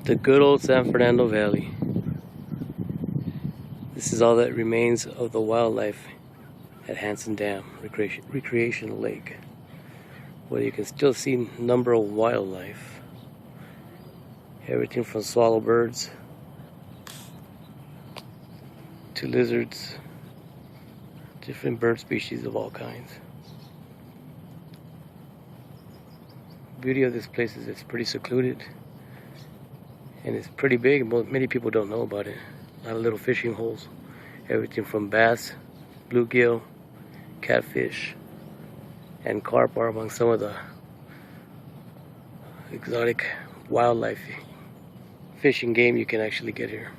The good old San Fernando Valley. This is all that remains of the wildlife at Hanson Dam Recreational Lake, where you can still see a number of wildlife. Everything from swallowbirds to lizards, different bird species of all kinds. The beauty of this place is it's pretty secluded and it's pretty big. Many people don't know about it. A lot of little fishing holes, everything from bass, bluegill, catfish, and carp are among some of the exotic wildlife fishing game you can actually get here.